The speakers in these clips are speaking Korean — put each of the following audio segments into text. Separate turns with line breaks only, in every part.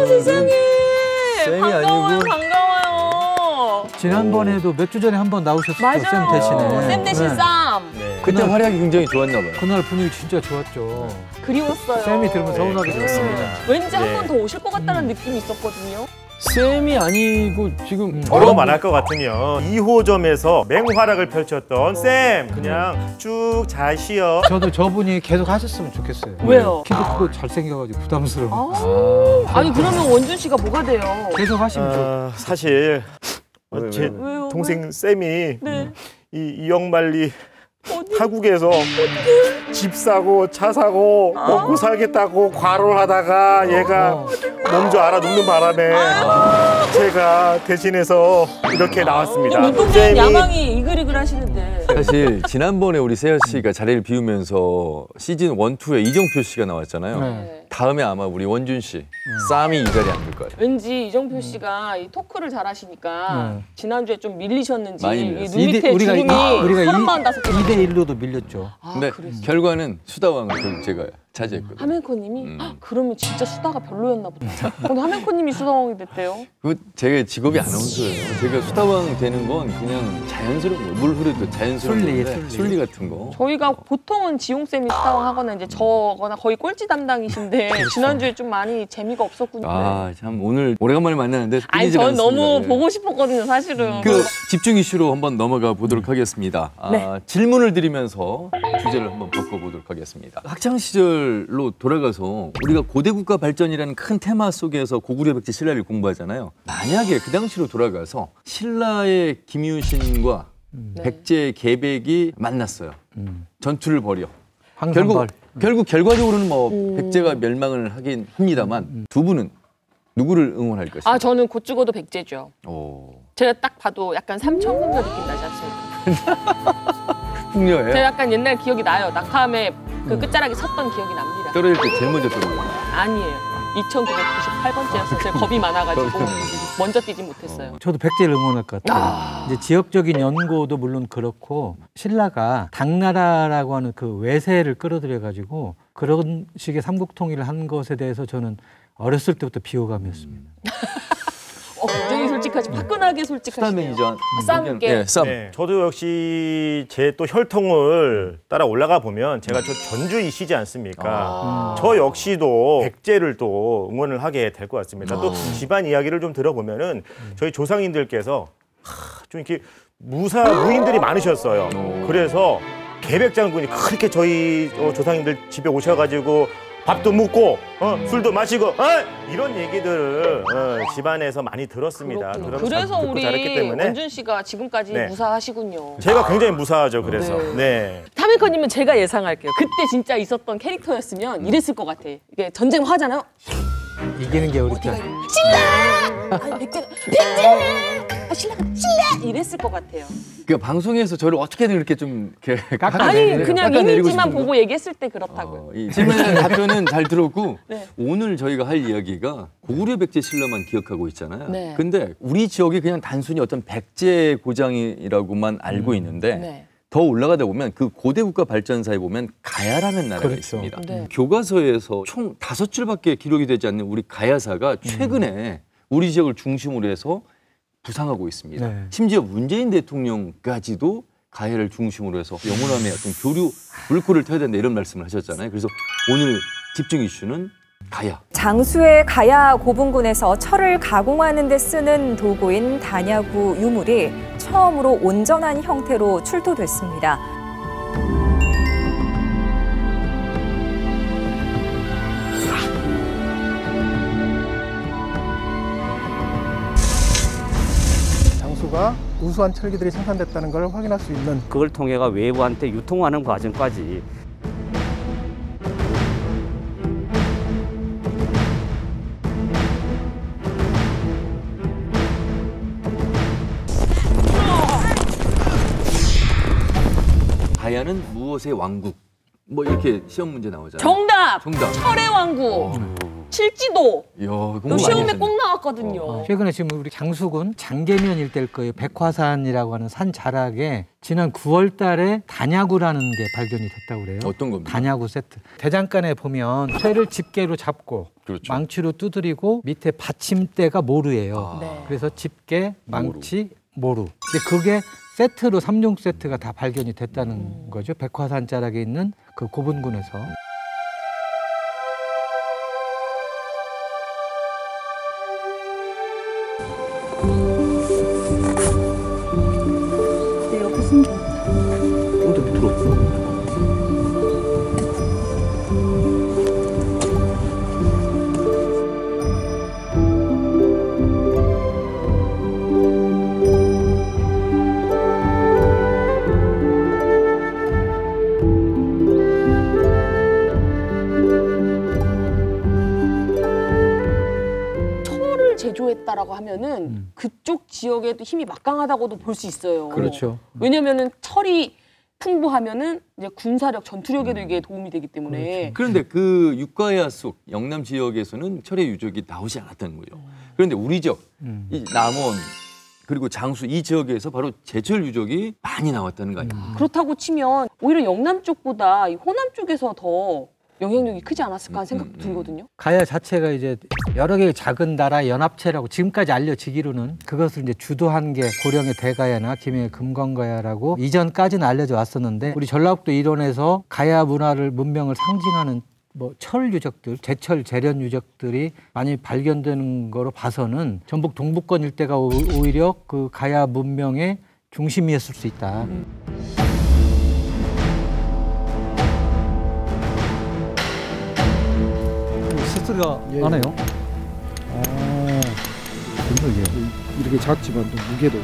세상에.
쌤이
반가워요,
아니고.
반가워요.
지난번에도 몇 주 전에 한 번 나오셨을
맞아요.
때 쌤 대신에.
쌤 대신
네.
쌈.
네. 그때 활약이 굉장히 좋았나 봐요.
그날 분위기 진짜 좋았죠.
그리웠어요.
쌤이 들으면 서운하게
네,
들었습니다.
왠지 한
네.
번 더 오실 것 같다는 느낌이 있었거든요.
쌤이 아니고 지금
저로 말할 것 같으면 2호점에서 맹활약을 펼쳤던 쌤 그냥 쭉 잘 쉬어.
저도 저분이 계속 하셨으면 좋겠어요.
왜요?
키도 크고 잘생겨가지고 부담스러워.
아니 그러면 원준 씨가 뭐가 돼요?
계속 하시면 좋
사실
왜,
제
왜요?
동생 쌤이
네.
이 이영만리
어디?
타국에서 집 사고 차 사고 먹고 살겠다고 과로를 하다가 얘가 몸 좀 알아눕는 바람에 제가 대신해서 이렇게 나왔습니다.
눈동자는 야망이 이글이글 하시는데.
사실 지난번에 우리 세아 씨가 자리를 비우면서 시즌 1, 2에 이정표 씨가 나왔잖아요.
네.
다음에 아마 우리 원준 씨, 쌈이 이 자리에 앉을 거예요.
왠지 이정표 씨가 이 토크를 잘하시니까 지난주에 좀 밀리셨는지
많이
이
밀렸어요.
눈 밑에
우리가
주름이 35개
2대1로도 밀렸죠.
근데
그랬어요.
결과는 수다왕을 제가 차지했거든요.
하멘코님이 그러면 진짜 수다가 별로였나 보다. 근데 하멘코님이 수다왕이 됐대요.
그 제가 직업이 아나운서예요. 제가 수다왕 되는 건 그냥 자연스러운 거예요. 물 흐르듯 자연스러운
순리,
건데,
순리.
순리 같은 거.
저희가 보통은 지용쌤이 수다왕 하거나 이제 저거나 거의 꼴찌 담당이신데 지난주에 좀 많이 재미가 없었군요.
아, 참 오늘 오래간만에 만나는데
아니
끊이질
전
않습니다.
너무
네.
보고 싶었거든요 사실은.
그 집중 이슈로 한번 넘어가 보도록 하겠습니다.
네.
질문을 드리면서 주제를 한번 바꿔보도록 하겠습니다. 학창 시절로 돌아가서 우리가 고대 국가 발전이라는 큰 테마 속에서 고구려 백제 신라를 공부하잖아요. 만약에 그 당시로 돌아가서 신라의 김유신과 백제 계백이 만났어요. 전투를 벌여.
황산벌.
결국 결과적으로는 뭐 백제가 멸망을 하긴 합니다만 두 분은 누구를 응원할 것인가?
아 저는 곧 죽어도 백제죠.
오.
제가 딱 봐도 약간 삼천궁녀 느낌 나지 않습니까?
풍녀예요?
제가 약간 옛날 기억이 나요. 낙함에 그 끝자락에 섰던 기억이 납니다.
떨어질 때 제일 먼저 떨어져요.
아니에요. 2998번째였어요. 제가 겁이 많아가지고 먼저 뛰지 못했어요.
저도 백제를 응원할 것 같아요. 이제 지역적인 연고도 물론 그렇고 신라가 당나라라고 하는 그 외세를 끌어들여가지고 그런 식의 삼국통일을 한 것에 대해서 저는 어렸을 때부터 비호감이었습니다.
굉장히 솔직하지 화끈하게 솔직하시네요.
스타맨이죠.
쌈께.
예, 쌈.
네, 저도 역시 제 또 혈통을 따라 올라가 보면 제가 저 전주이시지 않습니까? 저 역시도 백제를 또 응원을 하게 될 것 같습니다. 또 집안 이야기를 좀 들어보면은 저희 조상님들께서 좀 이렇게 무인들이 많으셨어요. 그래서 계백 장군이 그렇게 저희 조상님들 집에 오셔가지고 밥도 먹고 술도 마시고 이런 얘기들을 집안에서 많이 들었습니다.
그렇구나.
그러면서
그래서
듣고 자랐기
우리
때문에
원준 씨가 지금까지
네.
무사하시군요.
제가 굉장히 무사하죠. 그래서
네.
네.
타메커님은 제가 예상할게요. 그때 진짜 있었던 캐릭터였으면 이랬을 것 같아. 이게 전쟁 화잖아요.
이기는 게 우리 편.
신라! 아니 백제가 백제! 아, 신라가 신라! 이랬을 것 같아요.
그러니까 방송에서 저를 어떻게든 이렇게 좀 이렇게
아니 그냥
깎아내리고
이미지만
싶은 거.
보고 얘기했을 때 그렇다고요.
이 질문에 대한 답변은 잘 들었고
네.
오늘 저희가 할 이야기가 고구려 백제 신라만 기억하고 있잖아요.
네.
근데 우리 지역이 그냥 단순히 어떤 백제 고장이라고만 알고 있는데
네.
더 올라가다 보면 그 고대 국가 발전사에 보면 가야라는 나라가
그렇죠.
있습니다.
네.
교과서에서 총 5줄밖에 기록이 되지 않는 우리 가야사가 최근에 우리 지역을 중심으로 해서 부상하고 있습니다.
네.
심지어 문재인 대통령까지도 가야를 중심으로 해서 영원함의 어떤 교류 물꼬를 터야 된다 이런 말씀을 하셨잖아요. 그래서 오늘 집중 이슈는 가야.
장수의 가야 고분군에서 철을 가공하는 데 쓰는 도구인 단야구 유물이 처음으로 온전한 형태로 출토됐습니다.
장수가 우수한 철기들이 생산됐다는 걸 확인할 수 있는
그걸 통해가 외부한테 유통하는 과정까지
가야는 무엇의 왕국? 뭐 이렇게 시험 문제 나오잖아요.
정답!
정답.
철의 왕국! 칠지도.
이야,
또
공부 많이
시험에
하셨네.
꼭 나왔거든요.
최근에 지금 우리 장수군 장계면 일대일 거예요. 백화산이라고 하는 산 자락에 지난 9월 달에 단야구라는 게 발견이 됐다고 그래요.
어떤 겁니까?
단야구 세트. 대장간에 보면 쇠를 집게로 잡고
그렇죠.
망치로 두드리고 밑에 받침대가 모루예요.
네.
그래서 집게, 망치, 모루. 근데 그게 세트로 3종 세트가 다 발견이 됐다는 거죠. 백화산 자락에 있는 그 고분군에서.
철을 제조했다라고 하면은 그쪽 지역에도 힘이 막강하다고도 볼 수 있어요.
그렇죠.
왜냐면은 철이 풍부하면은 이제 군사력, 전투력에도 이게 도움이 되기 때문에.
그런데 그 육가야 속 영남 지역에서는 철의 유적이 나오지 않았다는 거죠. 그런데 우리 지역, 이 남원 그리고 장수 이 지역에서 바로 제철 유적이 많이 나왔다는 거 아니에요?
그렇다고 치면 오히려 영남 쪽보다 이 호남 쪽에서 더 영향력이 크지 않았을까 하는 생각도 들거든요.
가야 자체가 이제 여러 개의 작은 나라 연합체라고 지금까지 알려지기로는 그것을 이제 주도한 게 고령의 대가야나 김해의 금관가야라고 이전까지는 알려져 왔었는데 우리 전라북도 일원에서 가야 문명을 상징하는 뭐 철 유적들, 제철 재련 유적들이 많이 발견되는 거로 봐서는 전북 동부권 일대가 오히려 그 가야 문명의 중심이었을 수 있다. 스스가 안 해요?
이렇게 작지만 또 무게도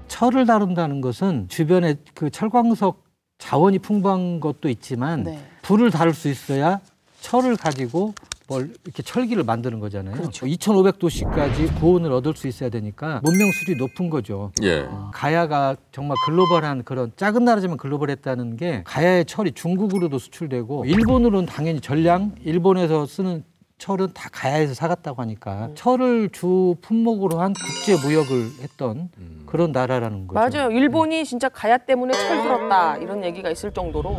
철을 다룬다는 것은 주변에 그 철광석 자원이 풍부한 것도 있지만
네.
불을 다룰 수 있어야 철을 가지고 뭘 이렇게 철기를 만드는 거잖아요.
그렇죠.
2,500도씨까지 고온을 얻을 수 있어야 되니까 문명 수준이 높은 거죠.
예.
가야가 정말 글로벌한 그런 작은 나라지만 글로벌했다는 게 가야의 철이 중국으로도 수출되고 일본으로는 당연히 전량 일본에서 쓰는 철은 다 가야에서 사갔다고 하니까 철을 주 품목으로 한 국제 무역을 했던 그런 나라라는 거죠.
맞아요. 일본이 진짜 가야 때문에 철 들었다 이런 얘기가 있을 정도로.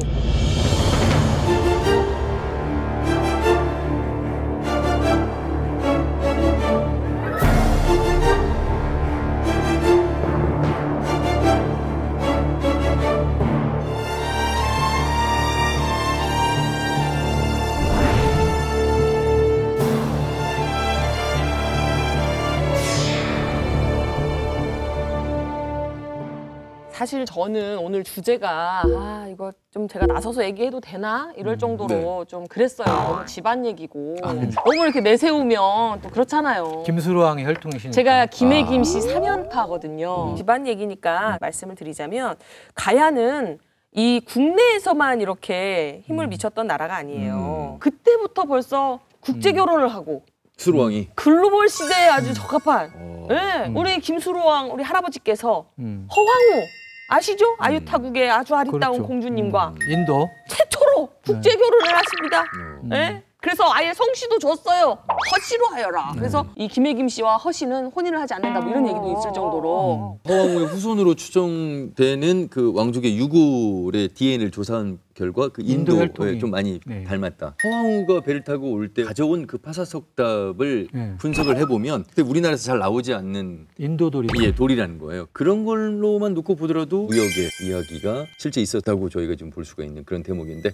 사실 저는 오늘 주제가 이거 좀 제가 나서서 얘기해도 되나 이럴 정도로 좀 그랬어요. 너무 집안 얘기고 너무 이렇게 내세우면 또 그렇잖아요.
김수로왕의 혈통이시니까.
제가 김해김 씨 3연파거든요. 집안 얘기니까 말씀을 드리자면 가야는 이 국내에서만 이렇게 힘을 미쳤던 나라가 아니에요. 그때부터 벌써 국제 결혼을 하고
수로왕이
글로벌 시대에 아주 적합한 네, 우리 김수로왕 우리 할아버지께서 허황후 아시죠? 아유타국의 아주 아리따운
그렇죠.
공주님과
인도.
최초로 국제 결혼을 하십니다. 네? 그래서 아예 성씨도 줬어요. 허씨로 하여라. 그래서 이 김해김 씨와 허씨는 혼인을 하지 않는다 뭐 이런 얘기도 있을 정도로
허왕후의 후손으로 추정되는 그 왕족의 유골의 DNA를 조사한 결과 그
인도
인도에
혈통이.
좀 많이
네.
닮았다. 허왕후가 배를 타고 올 때 가져온 그 파사석답을
네.
분석을 해보면 그때 우리나라에서 잘 나오지 않는
인도돌이.
예, 돌이라는 거예요. 그런 걸로만 놓고 보더라도 무역의 이야기가 실제 있었다고 저희가 좀 볼 수가 있는 그런 대목인데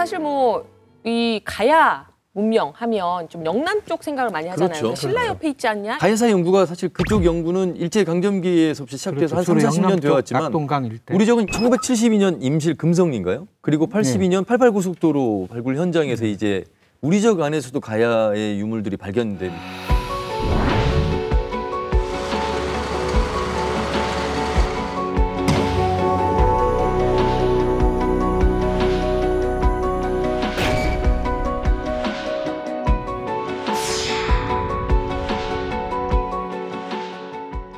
사실 뭐 이 가야 문명 하면 좀 영남 쪽 생각을 많이 하잖아요.
그렇죠.
신라 옆에 있지 않냐?
가야사 연구가 사실 그쪽 연구는 일제 강점기에서부터 시작돼서
그렇죠.
한 3, 40년 되어왔지만
낙동강 일대.
우리 적은 1972년 임실 금성인가요? 그리고 82년 88고속도로 발굴 현장에서 이제 우리 적 안에서도 가야의 유물들이 발견된.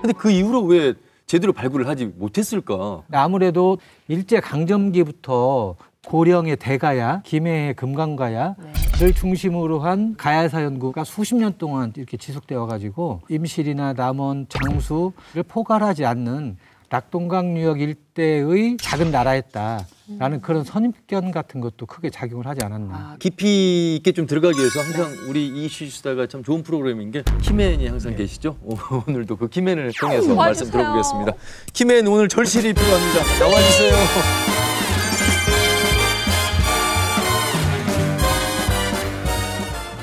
근데 그 이후로 왜 제대로 발굴을 하지 못했을까?
아무래도 일제 강점기부터 고령의 대가야, 김해의 금강가야를 중심으로 한 가야사 연구가 수십 년 동안 이렇게 지속되어 가지고 임실이나 남원, 장수를 포괄하지 않는 낙동강 유역 일대의 작은 나라였다라는 그런 선입견 같은 것도 크게 작용을 하지 않았나.
깊이 있게 좀 들어가기 위해서 항상 우리 이슈시다가 참 좋은 프로그램인 게 키맨이 항상 계시죠? 오늘도 그 키맨을 통해서 말씀 들어보겠습니다. 키맨 오늘 절실히 필요합니다. 나와주세요.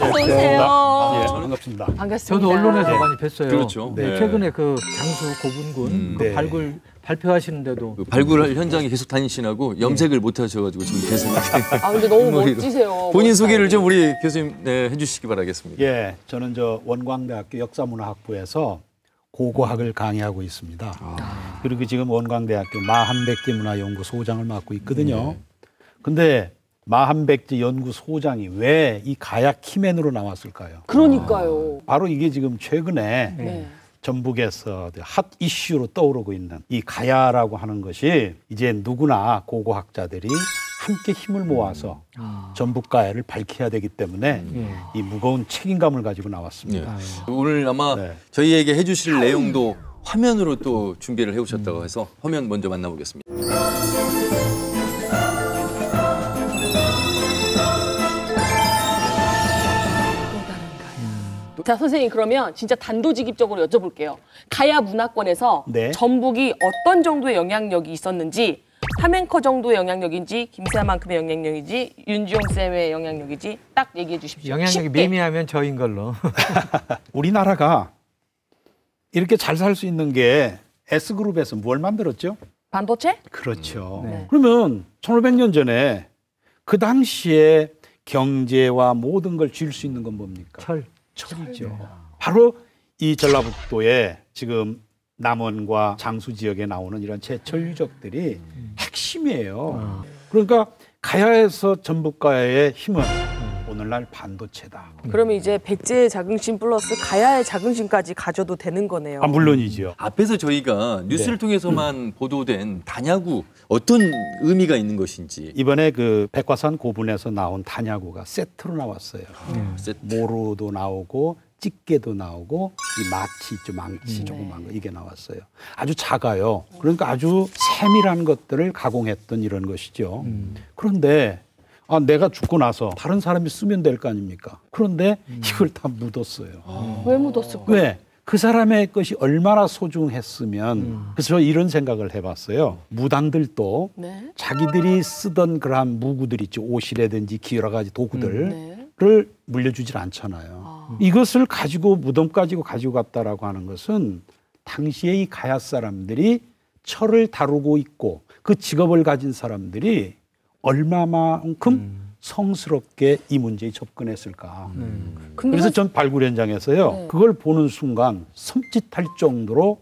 어서오세요.
반갑습니다.
반갑습니다.
저도 언론에서 많이 뵀어요.
그렇죠.
네,
네.
최근에 그 장수 고분군 그
네.
발굴 발표하시는데도
그 발굴 현장에 계속 다니시나고 염색을 못 하셔가지고 지금 계속
아 근데 너무
머리로.
멋지세요.
본인 소개를 좀 우리 교수님 해주시기 바라겠습니다.
예, 저는 저 원광대학교 역사문화학부에서 고고학을 강의하고 있습니다. 그리고 지금 원광대학교 마한백제 문화연구소장을 맡고 있거든요. 근데 마한백제 연구소장이 왜 이 가야 키맨으로 나왔을까요?
그러니까요.
바로 이게 지금 최근에
네.
전북에서 핫 이슈로 떠오르고 있는 이 가야라고 하는 것이 이제 누구나 고고학자들이 함께 힘을 모아서 전북 가야를 밝혀야 되기 때문에 이 무거운 책임감을 가지고 나왔습니다.
오늘 아마
네.
저희에게 해주실 내용도 화면으로 또 준비를 해오셨다고 해서 화면 먼저 만나보겠습니다.
자 선생님 그러면 진짜 단도직입적으로 여쭤볼게요. 가야 문화권에서
네.
전북이 어떤 정도의 영향력이 있었는지, 파멘커 정도의 영향력인지, 김세아만큼의 영향력인지, 윤주영 쌤의 영향력인지 딱 얘기해 주십시오.
영향력이
쉽게.
미미하면 저인 걸로.
우리나라가 이렇게 잘 살 수 있는 게 S그룹에서 뭘 만들었죠?
반도체?
그렇죠.
네.
그러면 1500년 전에 그 당시에 경제와 모든 걸 줄 수 있는 건 뭡니까? 철이죠. 바로 이 전라북도에 지금 남원과 장수 지역에 나오는 이런 제철 유적들이 핵심이에요. 그러니까 가야에서 전북가야의 힘은 오늘날 반도체다.
그러면 이제 백제의 자긍심 플러스 가야의 자긍심까지 가져도 되는 거네요.
아, 물론이죠.
앞에서 저희가 뉴스를 통해서만 보도된 단야구 어떤 의미가 있는 것인지
이번에 그 백과산 고분에서 나온 단야구가 세트로 나왔어요.
세트.
모루도 나오고 집게도 나오고 이 마치 있죠, 망치 조그만 거 이게 나왔어요. 아주 작아요. 그러니까 아주 세밀한 것들을 가공했던 이런 것이죠. 그런데 내가 죽고 나서 다른 사람이 쓰면 될 거 아닙니까? 그런데 이걸 다 묻었어요.
왜 묻었을까?
왜? 그 사람의 것이 얼마나 소중했으면 그래서 저 이런 생각을 해봤어요. 무당들도
네.
자기들이 쓰던 그러한 무구들 있죠. 옷이라든지 여러 가지 도구들을
네.
물려주질 않잖아요. 이것을 가지고 무덤 가지고 갔다라고 하는 것은 당시에 이 가야 사람들이 철을 다루고 있고 그 직업을 가진 사람들이 얼마만큼 성스럽게 이 문제에 접근했을까. 그래서 전 발굴 현장에서요.
네.
그걸 보는 순간 섬찟할 정도로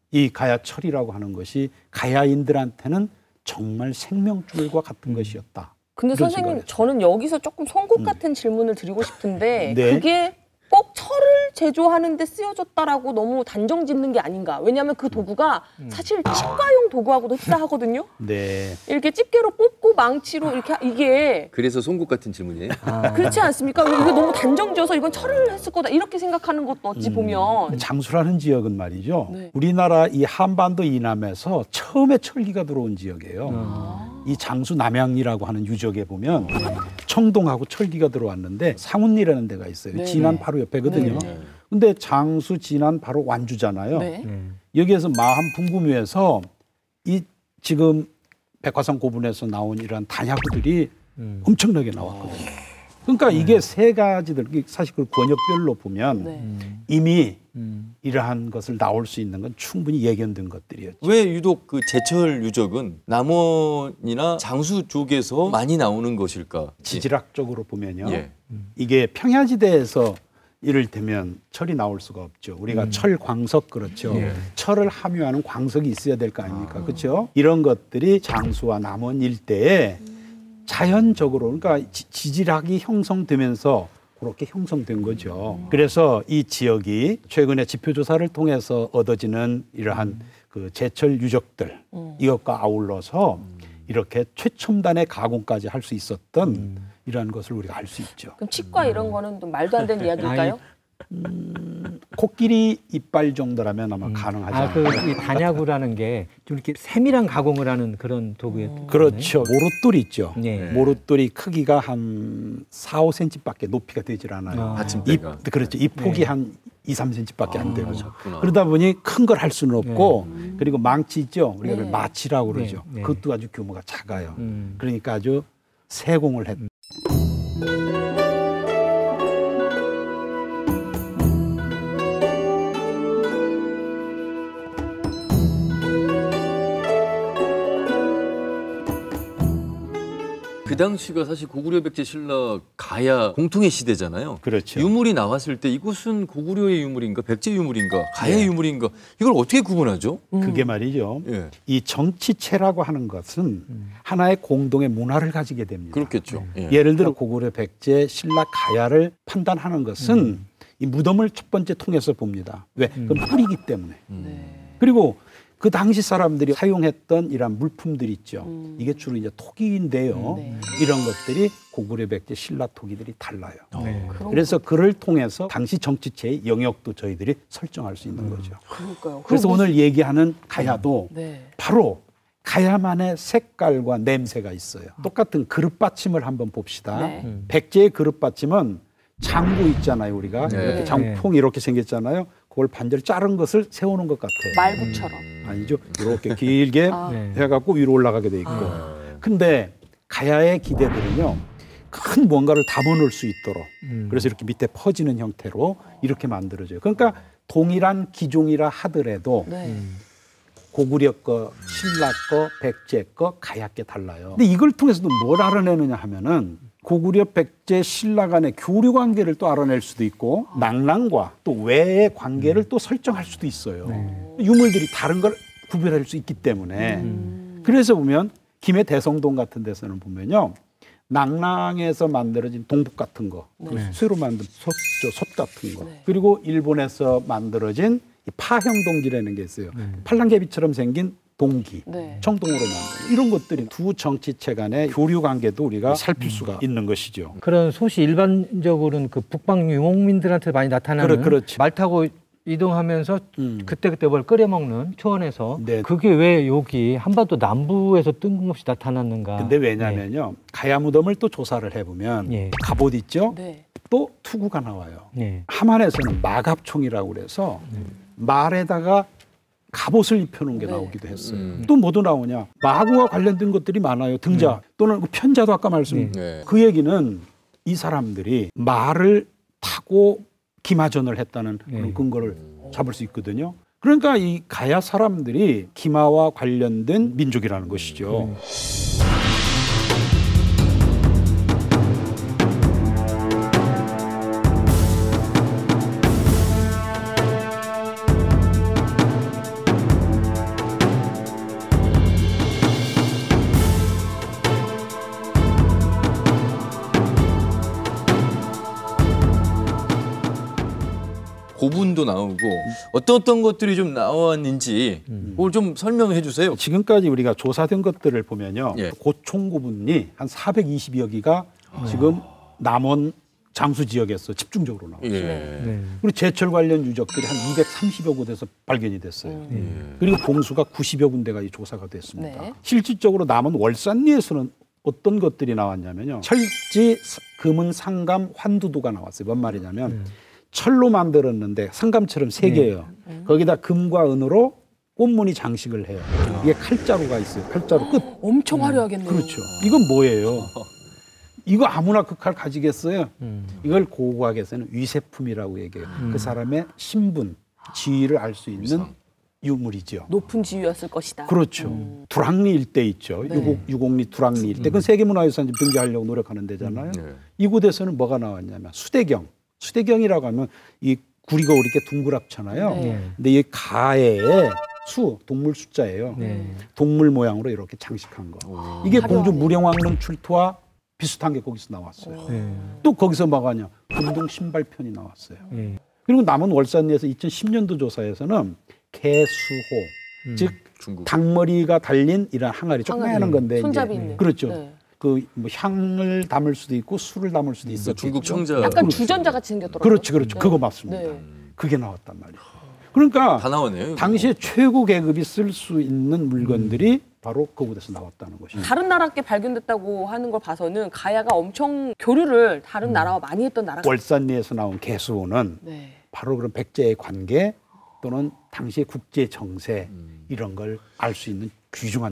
이 가야 철이라고 하는 것이 가야인들한테는 정말 생명줄과 같은 것이었다.
근데
이런
선생님
생각을
저는 여기서 조금 송곳 같은 질문을 드리고 싶은데
네.
그게 꼭 철을 제조하는 데 쓰여졌다라고 너무 단정 짓는 게 아닌가. 왜냐하면 그 도구가 사실 치과용 도구하고도 흡사하거든요.
네.
이렇게 집게로 뽑고 망치로 이렇게 이게
그래서 송곳 같은 질문이에요.
그렇지 않습니까? 이게 너무 단정 지어서 이건 철을 했을 거다 이렇게 생각하는 것도 어찌 보면
장수라는 지역은 말이죠.
네.
우리나라 이 한반도 이남에서 처음에 철기가 들어온 지역이에요. 이 장수 남양이라고 하는 유적에 보면 청동하고 철기가 들어왔는데 상운리라는 데가 있어요.
네.
진안 바로 옆에거든요.
네.
근데 장수 진안 바로 완주잖아요.
네.
여기에서 마한 풍부묘에서 이 지금 백화산 고분에서 나온 이러한 단야구들이 엄청나게 나왔거든요. 그러니까 이게 세 가지들 사실 그 권역별로 보면
네.
이미 이러한 것을 나올 수 있는 건 충분히 예견된 것들이었죠.
왜 유독 그 제철 유적은 남원이나 장수 쪽에서 많이 나오는 것일까?
지질학적으로 보면요.
예.
이게 평야지대에서 이를테면 철이 나올 수가 없죠. 우리가 철 광석 그렇죠. 철을 함유하는 광석이 있어야 될 거 아닙니까? 그렇죠? 이런 것들이 장수와 남원 일대에 자연적으로 그러니까 지질학이 형성되면서 그렇게 형성된 거죠. 그래서 이 지역이 최근에 지표조사를 통해서 얻어지는 이러한 그 제철 유적들 이것과 아울러서 이렇게 최첨단의 가공까지 할 수 있었던 이러한 것을 우리가 알 수 있죠.
그럼 치과 이런 거는 좀 말도 안 되는 이야기일까요?
코끼리 이빨 정도라면 아마 가능하지 않을까.
이 단야구라는 게 좀 이렇게 세밀한 가공을 하는 그런 도구였.
그렇죠. 모릇돌이 있죠.
네.
모릇돌이 크기가 한 4, 5cm밖에 높이가 되질 않아요.
받침대가.
그렇죠. 이 폭이 한 2, 3cm밖에 안 되고.
작구나.
그러다 보니 큰 걸 할 수는 없고 그리고 망치 있죠. 우리가
네.
마치라고 그러죠.
네.
그것도 아주 규모가 작아요. 그러니까 아주 세공을 했.
그 당시가 사실 고구려 백제 신라 가야 공통의 시대잖아요.
그렇죠.
유물이 나왔을 때 이것은 고구려의 유물인가 백제 유물인가 가야의 유물인가 이걸 어떻게 구분하죠?
그게 말이죠.
예.
이 정치체라고 하는 것은 하나의 공동의 문화를 가지게 됩니다.
그렇겠죠. 예.
예를 들어 고구려 백제 신라 가야를 판단하는 것은 이 무덤을 첫 번째 통해서 봅니다. 왜? 그건 뿌리기 때문에. 그리고 그 당시 사람들이 사용했던 이런 물품들 있죠. 이게 주로 이제 토기인데요. 이런 것들이 고구려 백제 신라 토기들이 달라요. 그래서 그를 통해서 당시 정치체의 영역도 저희들이 설정할 수 있는 거죠.
그러니까요.
그래서 오늘 얘기하는 가야도
네.
바로 가야만의 색깔과 냄새가 있어요. 똑같은 그릇 받침을 한번 봅시다.
네.
백제의 그릇 받침은 장구 있잖아요. 우리가
네.
이렇게 장풍이 이렇게 생겼잖아요. 그걸 반절 자른 것을 세우는 것 같아요.
말구처럼.
아니죠. 이렇게 길게
네.
해갖고 위로 올라가게 돼 있고. 근데 가야의 기대들은요. 큰 뭔가를 담아놓을 수 있도록 그래서 이렇게 밑에 퍼지는 형태로 이렇게 만들어져요. 그러니까 동일한 기종이라 하더라도
네.
고구려 거, 신라 거, 백제 거, 가야 게 달라요. 근데 이걸 통해서도 뭘 알아내느냐 하면은 고구려, 백제, 신라 간의 교류 관계를 또 알아낼 수도 있고 낭랑과 또 외의 관계를 또 설정할 수도 있어요. 유물들이 다른 걸 구별할 수 있기 때문에 그래서 보면 김해 대성동 같은 데서는 보면요. 낭랑에서 만들어진 동북 같은 거, 쇠로 만든 솥 같은 거, 그리고 일본에서 만들어진 이 파형 동기라는 게 있어요. 팔랑개비처럼 생긴 동기,
네.
청동으로 만든 이런 것들이 두 정치체 간의 교류 관계도 우리가 살필 수가 있는 것이죠.
그런 솥이 일반적으로는 그 북방 유목민들한테 많이 나타나는
그렇지.
말 타고 이동하면서 그때그때 뭘 끓여 먹는 초원에서
네.
그게 왜 여기 한반도 남부에서 뜬금없이 나타났는가?
근데 왜냐면요. 가야 무덤을 또 조사를 해보면
예.
갑옷 있죠?
네.
또 투구가 나와요.
네.
함안에서는 마갑총이라고 그래서 말에다가 갑옷을 입혀놓은 게 나오기도 했어요. 또 뭐도 나오냐? 마구와 관련된 것들이 많아요. 등자 또는 그 편자도 아까 말씀.
네.
그 얘기는 이 사람들이 말을 타고 기마전을 했다는 그런 근거를 잡을 수 있거든요. 그러니까 이 가야 사람들이 기마와 관련된 민족이라는 것이죠.
고분도 나오고 어떤 것들이 좀 나왔는지 그걸 좀 설명해 주세요.
지금까지 우리가 조사된 것들을 보면요.
예.
고총고분이 한 420여 기가 지금 남원 장수 지역에서 집중적으로 나와요.
예.
그리고 제철 관련 유적들이 한 230여 곳에서 발견이 됐어요. 그리고 봉수가 90여 군데가 이 조사가 됐습니다.
네.
실질적으로 남원 월산리에서는 어떤 것들이 나왔냐면요. 철지, 금은, 상감, 환두두가 나왔어요. 뭔 말이냐면 철로 만들었는데 상감처럼 세 개예요. 거기다 금과 은으로 꽃무늬 장식을 해요. 이게 칼자루가 있어요. 칼자루 끝.
엄청 화려하겠네요.
그렇죠. 이건 뭐예요? 이거 아무나 그 칼 가지겠어요? 이걸 고고학에서는 위세품이라고 얘기해요. 그 사람의 신분, 지위를 알 수 있는 유물이죠.
높은 지위였을 것이다.
그렇죠. 두랑리 일대 있죠.
네.
유곡리 두랑리 일대. 그건 세계문화유산 등재하려고 노력하는 데잖아요. 이곳에서는 뭐가 나왔냐면 수대경. 수대경이라고 하면 이 구리가 이렇게 둥그랗잖아요.
네.
근데 이 가에 수, 동물 숫자예요. 동물 모양으로 이렇게 장식한 거. 이게 공주 무령왕릉 출토와 비슷한 게 거기서 나왔어요. 또 거기서 뭐가 하냐. 금동 신발편이 나왔어요. 그리고 남은 월산리에서 2010년도 조사에서는 개수호, 즉
중국.
닭머리가 달린 이런 항아리 조그마한 건데
손잡이
이제
있는.
그렇죠.
네.
그 뭐 향을 담을 수도 있고 술을 담을 수도 있었죠.
중국 청자.
약간 주전자 같이 생겼더라고요.
그렇죠, 그렇죠.
네.
그거 맞습니다.
네.
그게 나왔단 말이에요. 그러니까
다 나오네요.
당시에 최고 계급이 쓸 수 있는 물건들이 바로 그곳에서 나왔다는 것이죠.
다른 나라께 발견됐다고 하는 걸 봐서는 가야가 엄청 교류를 다른 나라와 많이 했던 나라가.
월산리에서 나온 개수호는
네.
바로 그런 백제의 관계 또는 당시의 국제 정세 이런 걸 알 수 있는 귀중한.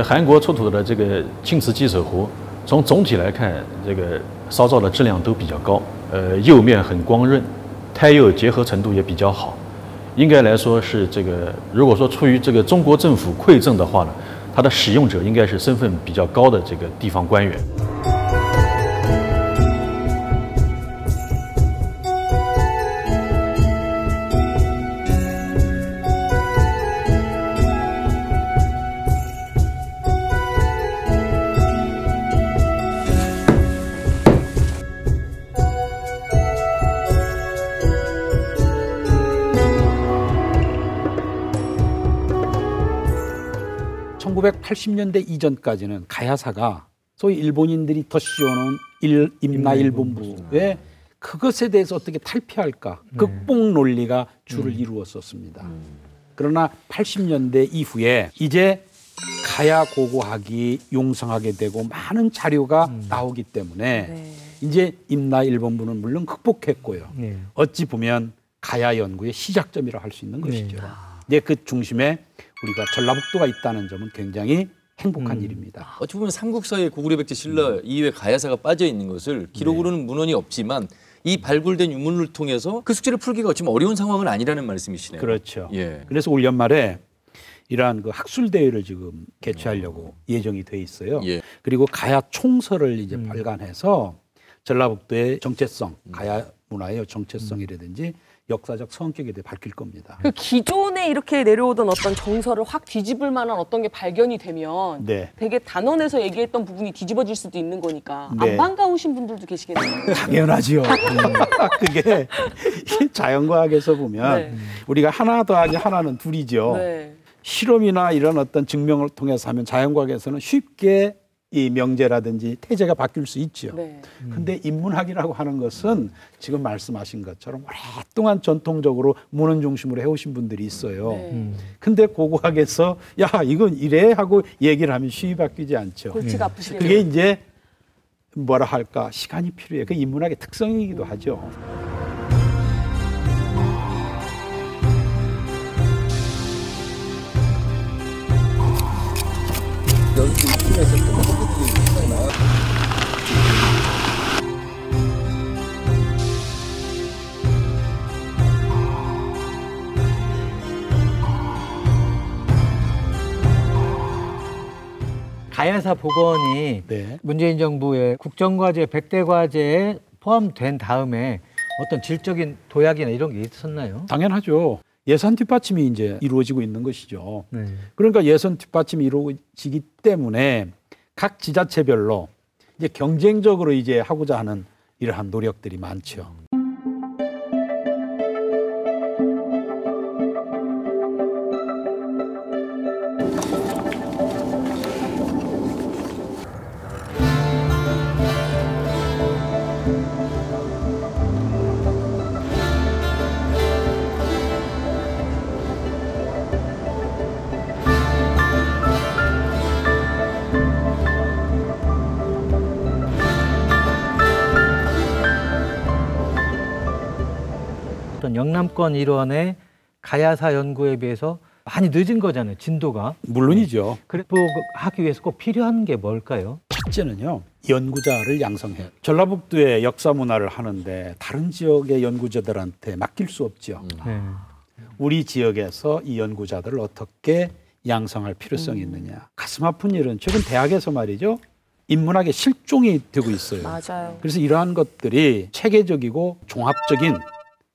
韩国出土的这个青瓷鸡舍壶，从总体来看，这个烧造的质量都比较高，釉面很光润，胎釉结合程度也比较好，应该来说是这个，如果说出于这个中国政府馈赠的话呢，它的使用者应该是身份比较高的这个地方官员。
1980년대 이전까지는 가야사가 소위 일본인들이 더 씌워놓은 임나일본부에 그것에 대해서 어떻게 탈피할까 극복 논리가 주를 이루었었습니다. 그러나 80년대 이후에 이제 가야 고고학이 용성하게 되고 많은 자료가 나오기 때문에 이제 임나일본부는 물론 극복했고요. 어찌 보면 가야 연구의 시작점이라 할 수 있는 것이죠. 이제 그 중심에 우리가 전라북도가 있다는 점은 굉장히 행복한 일입니다.
어찌 보면 삼국사의 고구려 백제 신라 이외 가야사가 빠져 있는 것을 기록으로는 문헌이 없지만 이 발굴된 유물을 통해서 그 숙제를 풀기가 어찌 어려운 상황은 아니라는 말씀이시네요.
그렇죠.
예.
그래서 올 연말에 이러한 그 학술 대회를 지금 개최하려고 예정이 돼 있어요.
예.
그리고 가야 총서를 이제 발간해서 전라북도의 정체성, 가야 문화의 정체성이라든지 역사적 성격에 대해 밝힐 겁니다.
그 기존에 이렇게 내려오던 어떤 정서를 확 뒤집을 만한 어떤 게 발견이 되면 되게 단원에서 얘기했던 부분이 뒤집어질 수도 있는 거니까 안 반가우신 분들도 계시겠네요.
당연하지요. 그게 자연과학에서 보면 우리가 하나 더하기 하나는 둘이죠. 실험이나 이런 어떤 증명을 통해서 하면 자연과학에서는 쉽게 이 명제라든지 태제가 바뀔 수 있죠. 근데 인문학이라고 하는 것은 지금 말씀하신 것처럼 오랫동안 전통적으로 문헌 중심으로 해오신 분들이 있어요. 근데 고고학에서 야 이건 이래 하고 얘기를 하면 쉽게 바뀌지 않죠.
골치가 아프시겠네요.
그게 이제 뭐라 할까 시간이 필요해요. 그 인문학의 특성이기도 하죠.
가야사 복원이 문재인 정부의 국정과제 100대 과제에 포함된 다음에 어떤 질적인 도약이나 이런 게 있었나요?
당연하죠. 예산 뒷받침이 이제 이루어지고 있는 것이죠. 그러니까 예산 뒷받침이 이루어지기 때문에 각 지자체별로 이제 경쟁적으로 이제 하고자 하는 이러한 노력들이 많죠.
영남권 일원의 가야사 연구에 비해서 많이 늦은 거잖아요, 진도가.
물론이죠.
그래 하기 위해서 꼭 필요한 게 뭘까요?
첫째는요, 연구자를 양성해요. 전라북도의 역사 문화를 하는데 다른 지역의 연구자들한테 맡길 수 없죠.
네.
우리 지역에서 이 연구자들을 어떻게 양성할 필요성이 있느냐. 가슴 아픈 일은 최근 대학에서 말이죠, 인문학의 실종이 되고 있어요.
맞아요.
그래서 이러한 것들이 체계적이고 종합적인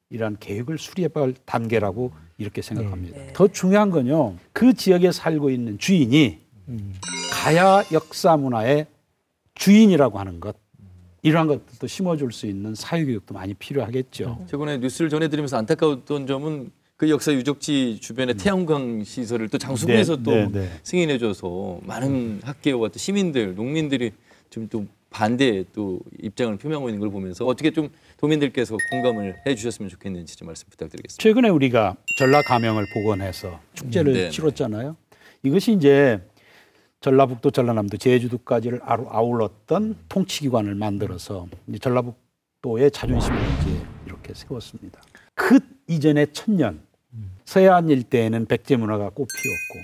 이러한 계획을 수립할 단계라고 이렇게 생각합니다.
네.
더 중요한 건요, 그 지역에 살고 있는 주인이 가야 역사 문화의 주인이라고 하는 것, 이러한 것들도 심어줄 수 있는 사회교육도 많이 필요하겠죠.
최근에 뉴스를 전해드리면서 안타까웠던 점은 그 역사 유적지 주변에 태양광 시설을 또 장수군에서 또 승인해줘서 많은 학계와 또 시민들, 농민들이 좀 또 반대의 또 입장을 표명하고 있는 걸 보면서 어떻게 좀 도민들께서 공감을 해주셨으면 좋겠는지 좀 말씀 부탁드리겠습니다.
최근에 우리가 전라 가명을 복원해서 축제를 치렀잖아요. 이것이 이제 전라북도, 전라남도, 제주도까지를 아울렀던 통치기관을 만들어서 이제 전라북도의 자존심을 이제 이렇게 세웠습니다. 그 이전의 천년 서해안 일대에는 백제 문화가 꽃피웠고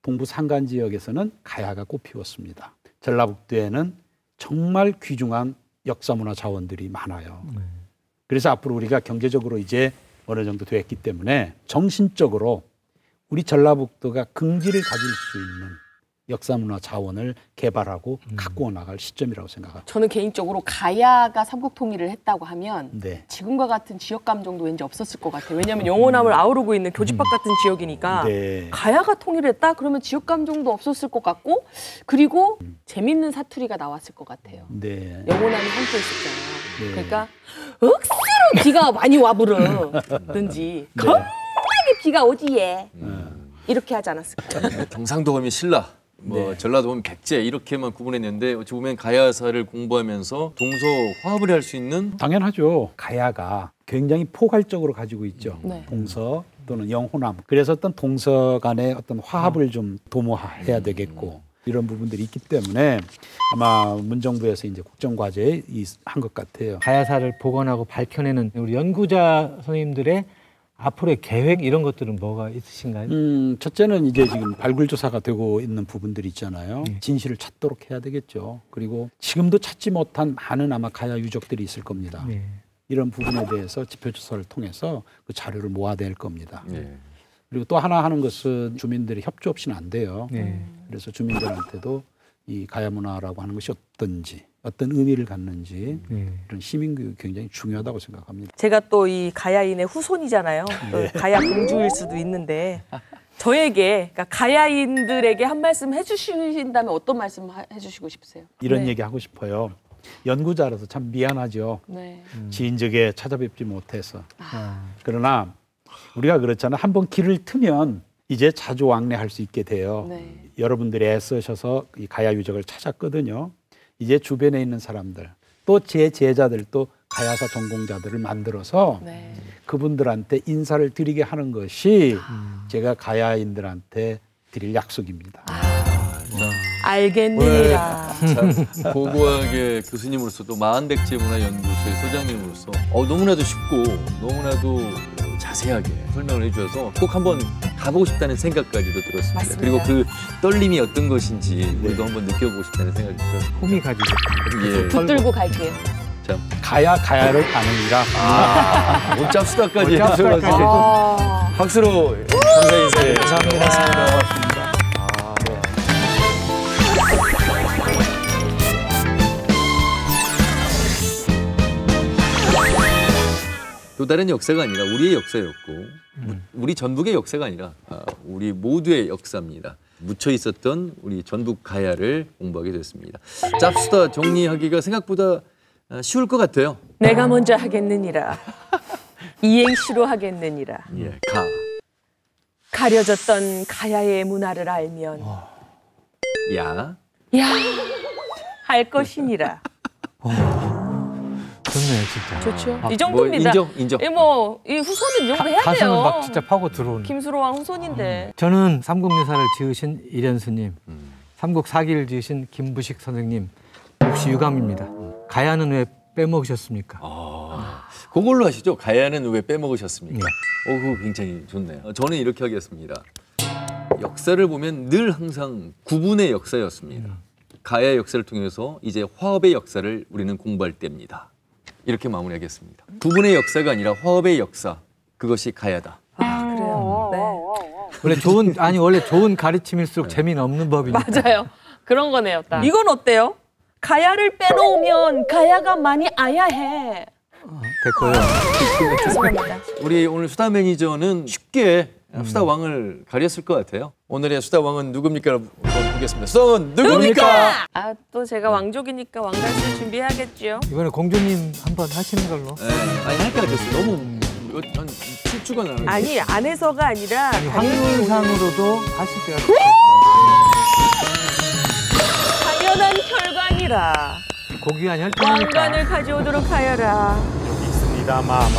동부 산간 지역에서는 가야가 꽃피웠습니다. 전라북도에는 정말 귀중한 역사문화 자원들이 많아요. 그래서 앞으로 우리가 경제적으로 이제 어느 정도 됐기 때문에 정신적으로 우리 전라북도가 긍지를 가질 수 있는 역사문화 자원을 개발하고 갖고 나갈 시점이라고 생각합니다.
저는 개인적으로 가야가 삼국통일을 했다고 하면
네.
지금과 같은 지역 감정도 왠지 없었을 것 같아요. 왜냐하면 영원함을 아우르고 있는 교집합 같은 지역이니까
네.
가야가 통일했다? 그러면 지역 감정도 없었을 것 같고 그리고 재밌는 사투리가 나왔을 것 같아요.
네.
영원함이 함께 있었잖아요.
네.
그러니까 억수로 비가 많이 와부르든지 겁나게 비가 오지예 이렇게 하지 않았을까요?
경상도 하면 신라, 뭐 전라도 하면 백제 이렇게만 구분했는데 어찌 보면 가야사를 공부하면서 동서 화합을 할 수 있는
당연하죠. 가야가 굉장히 포괄적으로 가지고 있죠. 동서 또는 영호남. 그래서 어떤 동서 간의 어떤 화합을 좀 도모해야 되겠고 이런 부분들이 있기 때문에 아마 문정부에서 이제 국정과제에 한 것 같아요.
가야사를 복원하고 밝혀내는 우리 연구자 선생님들의 앞으로의 계획 이런 것들은 뭐가 있으신가요?
첫째는 이제 지금 발굴 조사가 되고 있는 부분들이 있잖아요. 진실을 찾도록 해야 되겠죠. 그리고 지금도 찾지 못한 많은 아마 가야 유적들이 있을 겁니다. 이런 부분에 대해서 지표 조사를 통해서 그 자료를 모아낼 겁니다. 그리고 또 하나 하는 것은 주민들의 협조 없이는 안 돼요. 그래서 주민들한테도 이 가야 문화라고 하는 것이 어떤지, 어떤 의미를 갖는지 이런 시민교육이 굉장히 중요하다고 생각합니다.
제가 또 이 가야인의 후손이잖아요. 또 가야 공주일 수도 있는데 저에게 그러니까 가야인들에게 한 말씀 해주신다면 어떤 말씀 해주시고 싶으세요?
이런 얘기 하고 싶어요. 연구자라서 참 미안하죠. 지인적에 찾아뵙지 못해서. 그러나 우리가 그렇잖아요. 한번 길을 트면 이제 자주 왕래할 수 있게 돼요. 여러분들이 애쓰셔서 이 가야 유적을 찾았거든요. 이제 주변에 있는 사람들 또 제 제자들도 가야사 전공자들을 만들어서 그분들한테 인사를 드리게 하는 것이 제가 가야인들한테 드릴 약속입니다.
알겠느니라.
참 고고학의 교수님으로서 또 마한백제문화연구소의 소장님으로서 너무나도 쉽고 너무나도 자세하게 설명을 해주셔서 꼭 한번 가보고 싶다는 생각까지도 들었습니다.
맞습니다.
그리고 그 떨림이 어떤 것인지 우리도 한번 느껴보고 싶다는 생각이 들었습니다.
홈이 가지고
예.
붙들고 갈게요.
자,
가야를 아느니라.
못 잡수다까지
짭수다까지.
해주셔가지고 박수로 감사 인사해.
감사합니다.
또 다른 역사가 아니라 우리의 역사였고 우리 전북의 역사가 아니라 우리 모두의 역사입니다. 묻혀 있었던 우리 전북 가야를 공부하게 됐습니다. 짭수다 정리하기가 생각보다 쉬울 것 같아요.
내가 먼저 하겠느니라. 이행시로 하겠느니라.
예,
가려졌던 가야의 문화를 알면
야,
할 것이니라.
좋네요, 진짜.
좋죠. 이 정도입니다.
인정.
이 후손은 이 정도 해야
가슴을
돼요.
막 진짜 파고 들어오는.
김수로왕 후손인데.
저는 삼국유사를 지으신 이련수님, 삼국 사기를 지으신 김부식 선생님 몫이 유감입니다. 가야는 왜 빼먹으셨습니까?
그걸로 하시죠. 가야는 왜 빼먹으셨습니까? 그거 굉장히 좋네요. 저는 이렇게 하겠습니다. 역사를 보면 늘 항상 구분의 역사였습니다. 가야 역사를 통해서 이제 화합의 역사를 우리는 공부할 때입니다. 이렇게 마무리하겠습니다. 구분의 역사가 아니라 화합의 역사, 그것이 가야다.
아, 그래요. 네.
원래 좋은 가르침일수록 재미는 없는 법이니까.
맞아요. 그런 거네요. 딱. 이건 어때요? 가야를 빼놓으면 가야가 많이 아야 해.
됐고요.
죄송합니다.
우리 오늘 수다 매니저는 쉽게 수다 왕을 가렸을 것 같아요. 오늘의 수다 왕은 누굽니까? 한번 보겠습니다. 수다 왕은 누굽니까?
아, 또 제가 왕족이니까 왕갈실 준비해야겠죠.
이번에 공주님 한번 하시는 걸로.
네, 아니 할 게 아니었어요. 너무 한 7주가 나는.
아니, 안에서가 아니라
확률상으로도 하실 때가
당연한 혈관이라
고귀한 혈통이니까.
왕관을 가져오도록 하여라.
여기 있습니다, 마마.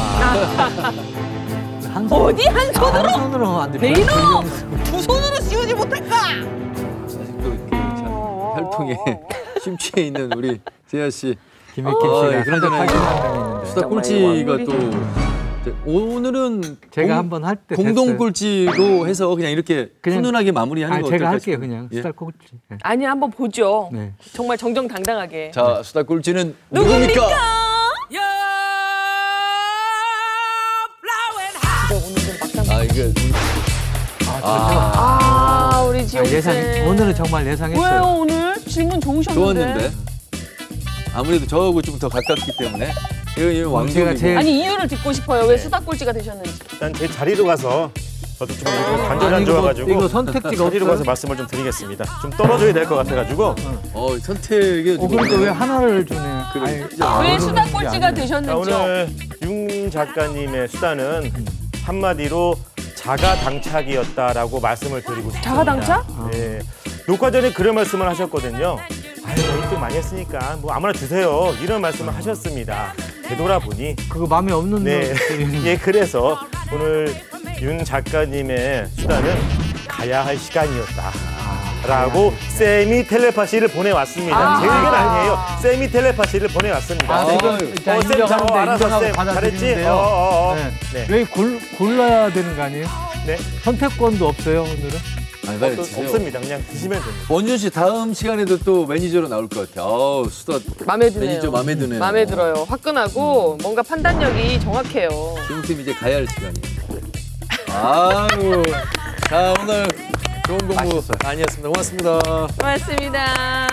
어디 한 손으로?
한 손으로 안 돼.
왜 이러? 두 손으로 씌우지 못할까?
아직도 이렇게 참 혈통에 심취해 있는 우리 재하 씨.
김익김 씨가
그러잖아요. 수다 꼴찌가 또 오늘은
제가 한번 할 때
공동 꼴찌로 해서 그냥 이렇게 훈훈하게 마무리하는 거 어떨까?
제가 할게요,
싶어요.
그냥. 수다 꼴찌. 네.
아니, 한번 보죠.
네.
정말 정정당당하게.
자, 수다 꼴찌는 누굽니까? 이거
우리 지영 씨.
오늘은 정말 예상했어요.
왜요, 오늘? 질문 좋으셨는데.
좋았는데 아무래도 저하고 좀 더 가깝기 때문에 이거 왕족이고.
아니, 이유를 듣고 싶어요. 왜 수다 꼴찌가 되셨는지.
일단 제 자리로 가서 저도 좀 관절이 안 좋아가지고
이거 선택지가
자리로 가서 말씀을 좀 드리겠습니다. 좀 떨어져야 될 것 같아가지고.
선택이.
그러니까 왜 하나를 주네.
왜 수다 꼴찌가
자,
되셨는지요?
오늘 윤 작가님의 수다는 한마디로 자가당착이었다라고 말씀을 드리고 싶습니다.
자가당착?
네. 녹화 전에 그런 말씀을 하셨거든요. 아유, 1등 많이 했으니까 뭐 아무나 드세요. 이런 말씀을 하셨습니다. 되돌아보니
그거 마음에 없는
네. 예, 그래서 오늘 윤 작가님의 수다는 가야 할 시간이었다. 라고 세미 텔레파시를 보내왔습니다. 제 의견 아니에요. 세미 텔레파시를 보내왔습니다.
일단
쌤,
인정하는데
알아서 쌤, 잘했지?
네. 왜 골라야 되는 거 아니에요?
네.
선택권도 없어요, 오늘은?
없습니다. 그냥 드시면 됩니다.
원준 씨 다음 시간에도 또 매니저로 나올 것 같아요. 수다
마음에 드네요.
매니저 마음에 드네요.
마음에 들어요. 화끈하고 뭔가 판단력이 정확해요.
지금 이제 가야 할 시간이에요. 아유, 자 오늘 좋은 공부 많이 했습니다. 고맙습니다.
고맙습니다.